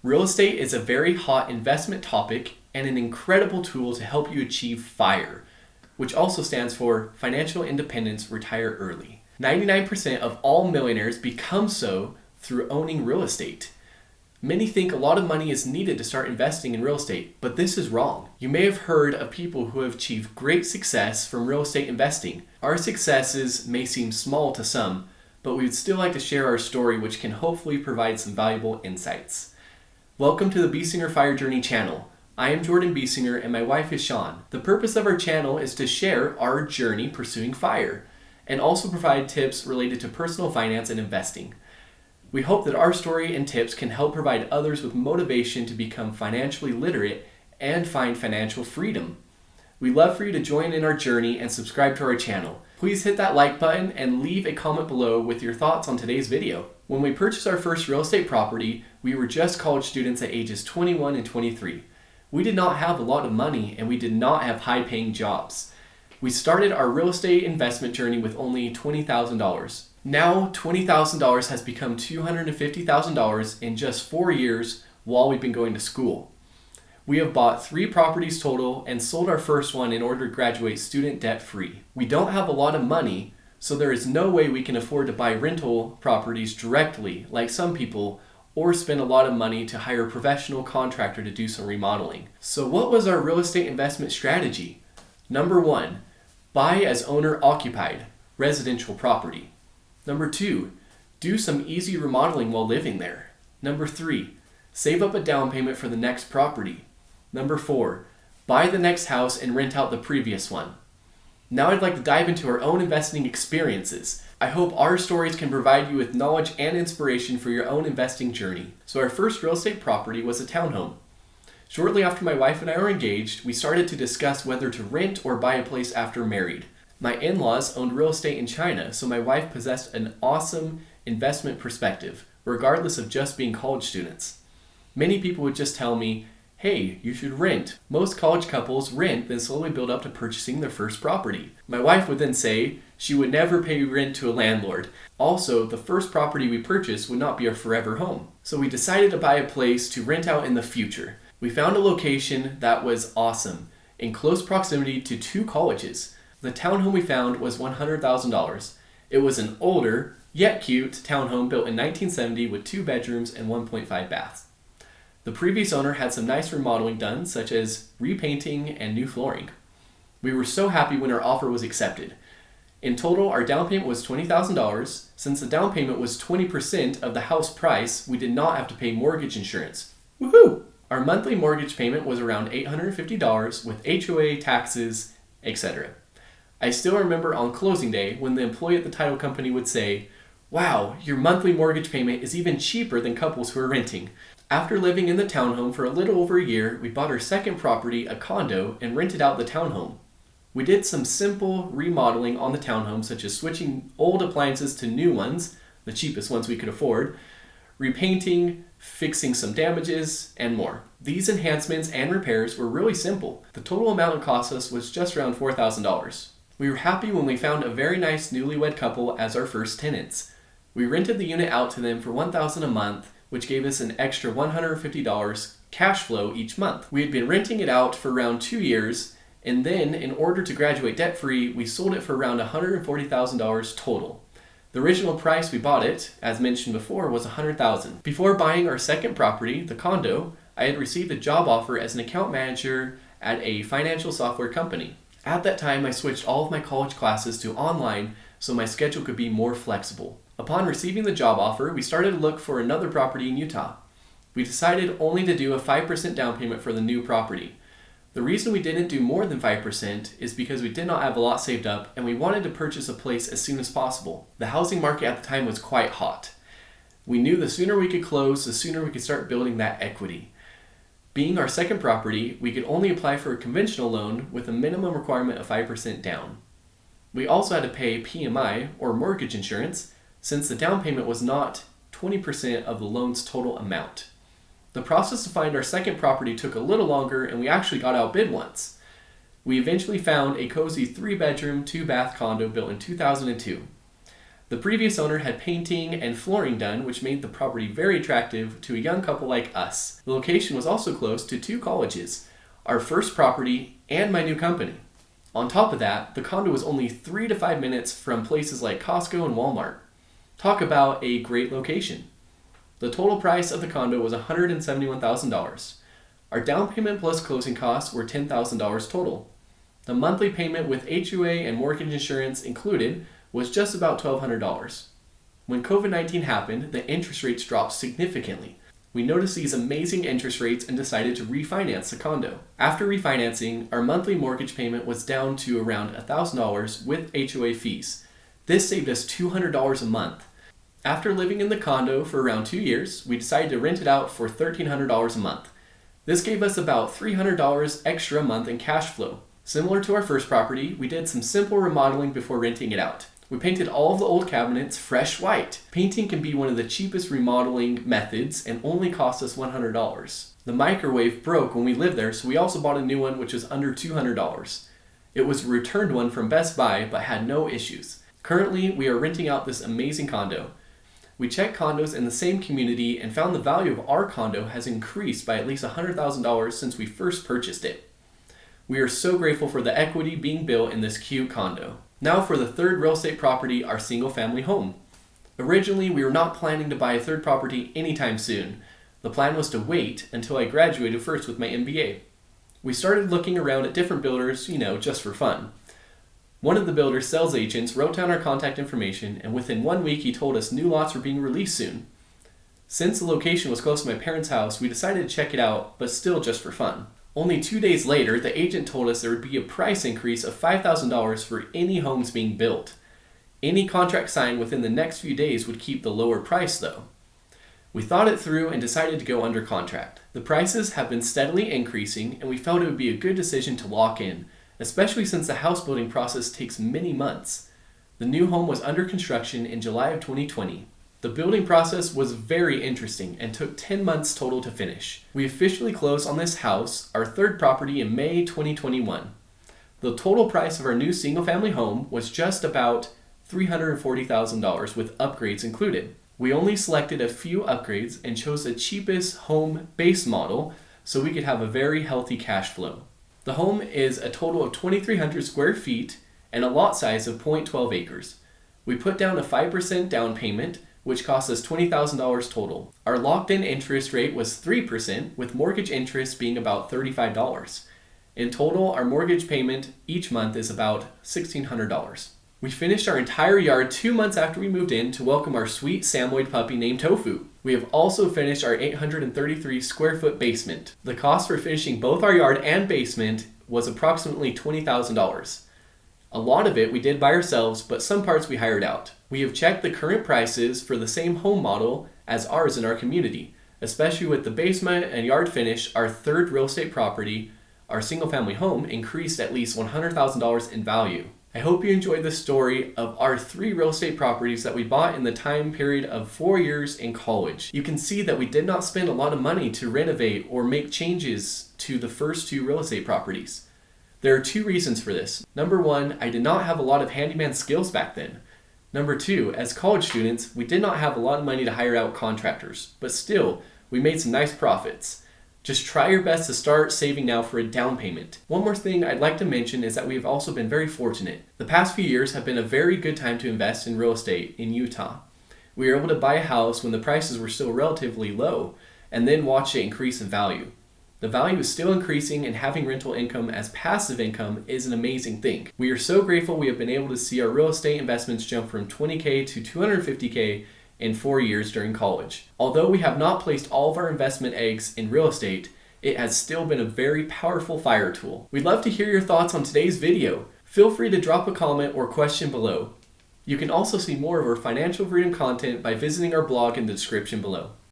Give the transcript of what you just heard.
Real estate is a very hot investment topic and an incredible tool to help you achieve FIRE, which also stands for Financial Independence, Retire Early. 99% of all millionaires become so through owning real estate. Many think a lot of money is needed to start investing in real estate, but this is wrong. You may have heard of people who have achieved great success from real estate investing. Our successes may seem small to some, but we would still like to share our story, which can hopefully provide some valuable insights. Welcome to the Biesinger Fire Journey channel. I am Jordan Biesinger and my wife is Sean. The purpose of our channel is to share our journey pursuing FIRE and also provide tips related to personal finance and investing. We hope that our story and tips can help provide others with motivation to become financially literate and find financial freedom. We'd love for you to join in our journey and subscribe to our channel. Please hit that like button and leave a comment below with your thoughts on today's video. When we purchased our first real estate property, we were just college students at ages 21 and 23. We did not have a lot of money and we did not have high-paying jobs. We started our real estate investment journey with only $20,000. Now, $20,000 has become $250,000 in just 4 years while we've been going to school. We have bought 3 properties total and sold our first one in order to graduate student debt-free. We don't have a lot of money, so there is no way we can afford to buy rental properties directly like some people or spend a lot of money to hire a professional contractor to do some remodeling. So what was our real estate investment strategy? Number 1, buy as owner-occupied, residential property. Number 2, do some easy remodeling while living there. Number 3, save up a down payment for the next property. Number 4, buy the next house and rent out the previous one. Now I'd like to dive into our own investing experiences. I hope our stories can provide you with knowledge and inspiration for your own investing journey. So our first real estate property was a townhome. Shortly after my wife and I were engaged, we started to discuss whether to rent or buy a place after married. My in-laws owned real estate in China, so my wife possessed an awesome investment perspective, regardless of just being college students. Many people would just tell me, hey, you should rent. Most college couples rent, then slowly build up to purchasing their first property. My wife would then say she would never pay rent to a landlord. Also, the first property we purchased would not be our forever home. So we decided to buy a place to rent out in the future. We found a location that was awesome, in close proximity to 2 colleges. The townhome we found was $100,000. It was an older, yet cute townhome built in 1970 with 2 bedrooms and 1.5 baths. The previous owner had some nice remodeling done, such as repainting and new flooring. We were so happy when our offer was accepted. In total, our down payment was $20,000. Since the down payment was 20% of the house price, we did not have to pay mortgage insurance. Woohoo! Our monthly mortgage payment was around $850 with HOA, taxes, etc. I still remember on closing day when the employee at the title company would say, "Wow, your monthly mortgage payment is even cheaper than couples who are renting." After living in the townhome for a little over a year, we bought our second property, a condo, and rented out the townhome. We did some simple remodeling on the townhome, such as switching old appliances to new ones, the cheapest ones we could afford, repainting, fixing some damages, and more. These enhancements and repairs were really simple. The total amount it cost us was just around $4,000. We were happy when we found a very nice newlywed couple as our first tenants. We rented the unit out to them for $1,000 a month, which gave us an extra $150 cash flow each month. We had been renting it out for around 2 years, and then in order to graduate debt-free, we sold it for around $140,000 total. The original price we bought it, as mentioned before, was $100,000. Before buying our second property, the condo, I had received a job offer as an account manager at a financial software company. At that time, I switched all of my college classes to online so my schedule could be more flexible. Upon receiving the job offer, we started to look for another property in Utah. We decided only to do a 5% down payment for the new property. The reason we didn't do more than 5% is because we did not have a lot saved up and we wanted to purchase a place as soon as possible. The housing market at the time was quite hot. We knew the sooner we could close, the sooner we could start building that equity. Being our second property, we could only apply for a conventional loan with a minimum requirement of 5% down. We also had to pay PMI, or mortgage insurance, since the down payment was not 20% of the loan's total amount. The process to find our second property took a little longer and we actually got outbid once. We eventually found a cozy 3-bedroom, 2-bath condo built in 2002. The previous owner had painting and flooring done, which made the property very attractive to a young couple like us. The location was also close to 2 colleges, our first property, and my new company. On top of that, the condo was only 3 to 5 minutes from places like Costco and Walmart. Talk about a great location. The total price of the condo was $171,000. Our down payment plus closing costs were $10,000 total. The monthly payment with HOA and mortgage insurance included was just about $1,200. When COVID-19 happened, the interest rates dropped significantly. We noticed these amazing interest rates and decided to refinance the condo. After refinancing, our monthly mortgage payment was down to around $1,000 with HOA fees. This saved us $200 a month. After living in the condo for around 2 years, we decided to rent it out for $1,300 a month. This gave us about $300 extra a month in cash flow. Similar to our first property, we did some simple remodeling before renting it out. We painted all of the old cabinets fresh white. Painting can be one of the cheapest remodeling methods and only cost us $100. The microwave broke when we lived there, so we also bought a new one which was under $200. It was a returned one from Best Buy but had no issues. Currently, we are renting out this amazing condo. We checked condos in the same community and found the value of our condo has increased by at least $100,000 since we first purchased it. We are so grateful for the equity being built in this cute condo. Now for the third real estate property, our single family home. Originally, we were not planning to buy a third property anytime soon. The plan was to wait until I graduated first with my MBA. We started looking around at different builders, just for fun. One of the builder's sales agents wrote down our contact information, and within 1 week he told us new lots were being released soon. Since the location was close to my parents' house, we decided to check it out, but still just for fun. Only 2 days later, the agent told us there would be a price increase of $5,000 for any homes being built. Any contract signed within the next few days would keep the lower price though. We thought it through and decided to go under contract. The prices have been steadily increasing, and we felt it would be a good decision to lock in, especially since the house building process takes many months. The new home was under construction in July of 2020. The building process was very interesting and took 10 months total to finish. We officially closed on this house, our third property, in May 2021. The total price of our new single-family home was just about $340,000 with upgrades included. We only selected a few upgrades and chose the cheapest home base model so we could have a very healthy cash flow. The home is a total of 2,300 square feet and a lot size of 0.12 acres. We put down a 5% down payment, which cost us $20,000 total. Our locked-in interest rate was 3%, with mortgage interest being about $35. In total, our mortgage payment each month is about $1,600. We finished our entire yard 2 months after we moved in to welcome our sweet Samoyed puppy named Tofu. We have also finished our 833 square foot basement. The cost for finishing both our yard and basement was approximately $20,000. A lot of it we did by ourselves, but some parts we hired out. We have checked the current prices for the same home model as ours in our community, especially with the basement and yard finish. Our third real estate property, our single family home, increased at least $100,000 in value. I hope you enjoyed the story of our 3 real estate properties that we bought in the time period of 4 years in college. You can see that we did not spend a lot of money to renovate or make changes to the first 2 real estate properties. There are 2 reasons for this. Number 1, I did not have a lot of handyman skills back then. Number 2, as college students, we did not have a lot of money to hire out contractors, but still, we made some nice profits. Just try your best to start saving now for a down payment. One more thing I'd like to mention is that we have also been very fortunate. The past few years have been a very good time to invest in real estate in Utah. We were able to buy a house when the prices were still relatively low, and then watch it increase in value. The value is still increasing, and having rental income as passive income is an amazing thing. We are so grateful we have been able to see our real estate investments jump from $20K to $250K in 4 years during college. Although we have not placed all of our investment eggs in real estate, it has still been a very powerful fire tool. We'd love to hear your thoughts on today's video. Feel free to drop a comment or question below. You can also see more of our financial freedom content by visiting our blog in the description below.